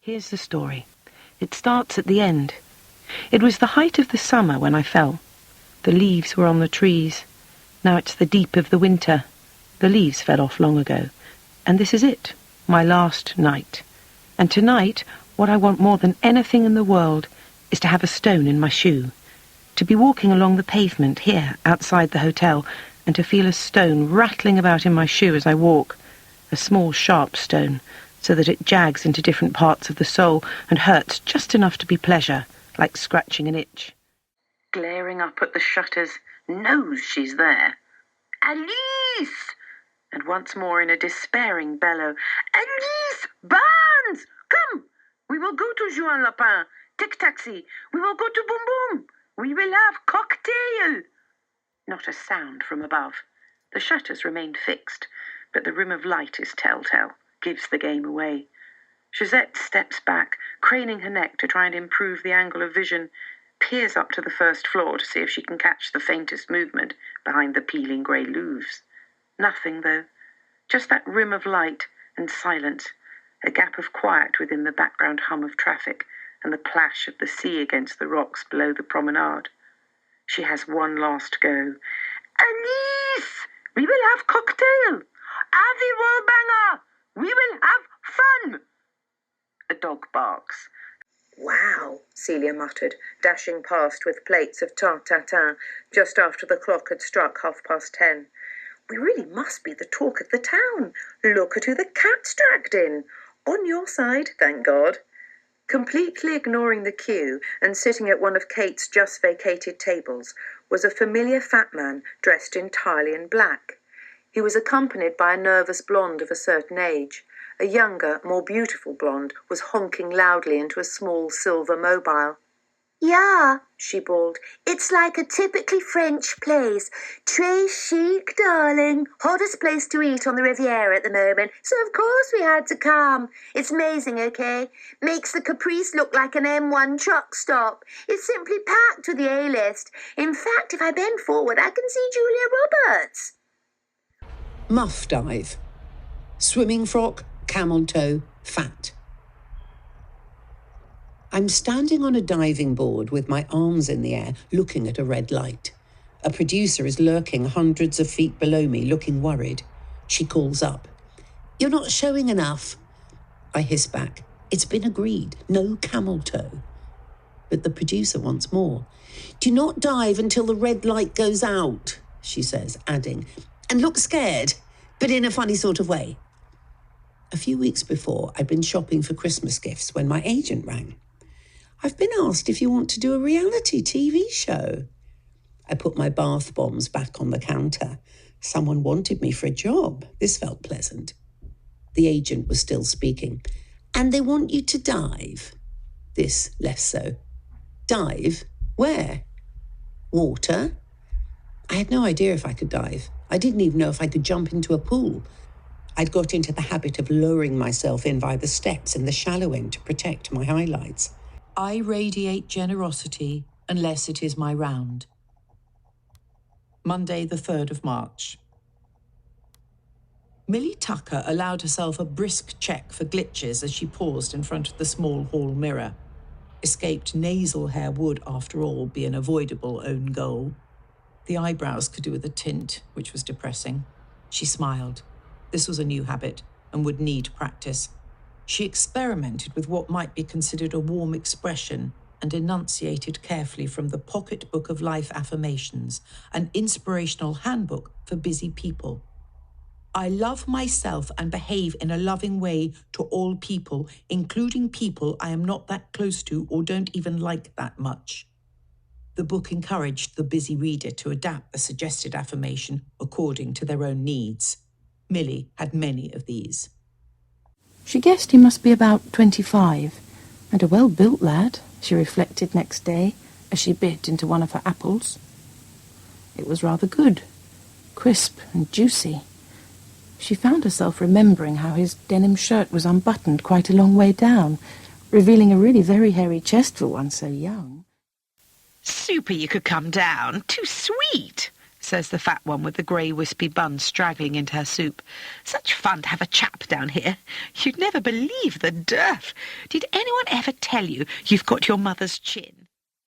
Here's the story. It starts at the end. It was the height of the summer when I fell. The leaves were on the trees. Now it's the deep of the winter. The leaves fell off long ago. And this is it, my last night. And tonight, what I want more than anything in the world is to have a stone in my shoe. To be walking along the pavement here, outside the hotel, and to feel a stone rattling about in my shoe as I walk. A small, sharp stone, so that it jags into different parts of the sole and hurts just enough to be pleasure, like scratching an itch. Glaring up at the shutters, knows she's there. Alice! And once more in a despairing bellow, Alice! Barnes! Come! We will go to Juan Lapin. Take taxi. We will go to Boom Boom. We will have cocktail. Not a sound from above. The shutters remain fixed, but the rim of light is telltale, gives the game away. Josette steps back, craning her neck to try and improve the angle of vision, peers up to the first floor to see if she can catch the faintest movement behind the peeling grey louvres. Nothing, though. Just that rim of light and silence, a gap of quiet within the background hum of traffic and the plash of the sea against the rocks below the promenade. She has one last go. Alice! We will have cocktail! Avi Wallbanger! We will have fun! A dog barks. Wow, Celia muttered, dashing past with plates of tarte tatin just after the clock had struck 10:30. We really must be the talk of the town. Look at who the cat's dragged in. On your side, thank God. Completely ignoring the queue and sitting at one of Kate's just vacated tables was a familiar fat man dressed entirely in black. He was accompanied by a nervous blonde of a certain age. A younger, more beautiful blonde was honking loudly into a small silver mobile. "Yeah," she bawled. "It's like a typically French place. Très chic, darling. Hottest place to eat on the Riviera at the moment. So of course we had to come. It's amazing, okay? Makes the Caprice look like an M1 truck stop. It's simply packed with the A-list. In fact, if I bend forward, I can see Julia Roberts." Muff dive. Swimming frock, camel toe, fat. I'm standing on a diving board with my arms in the air, looking at a red light. A producer is lurking hundreds of feet below me, looking worried. She calls up. "You're not showing enough." I hiss back. "It's been agreed. No camel toe." But the producer wants more. "Do not dive until the red light goes out," she says, adding, "and look scared, but in a funny sort of way." A few weeks before, I'd been shopping for Christmas gifts when my agent rang. "I've been asked if you want to do a reality TV show." I put my bath bombs back on the counter. Someone wanted me for a job. This felt pleasant. The agent was still speaking. "And they want you to dive." This less so. "Dive? Where?" "Water." I had no idea if I could dive. I didn't even know if I could jump into a pool. I'd got into the habit of lowering myself in by the steps in the shallow end to protect my highlights. I radiate generosity unless it is my round. Monday, the 3rd of March. Millie Tucker allowed herself a brisk check for glitches as she paused in front of the small hall mirror. Escaped nasal hair would, after all, be an avoidable own goal. The eyebrows could do with a tint, which was depressing. She smiled. This was a new habit and would need practice. She experimented with what might be considered a warm expression and enunciated carefully from the Pocket Book of Life Affirmations, an inspirational handbook for busy people. "I love myself and behave in a loving way to all people, including people I am not that close to or don't even like that much." The book encouraged the busy reader to adapt the suggested affirmation according to their own needs. Millie had many of these. She guessed he must be about 25, and a well-built lad, she reflected next day as she bit into one of her apples. It was rather good, crisp and juicy. She found herself remembering how his denim shirt was unbuttoned quite a long way down, revealing a really very hairy chest for one so young. "Super you could come down. Too sweet," says the fat one with the grey wispy bun straggling into her soup. Such fun to have a chap down here. You'd never believe the dearth. Did anyone ever tell you you've got your mother's chin?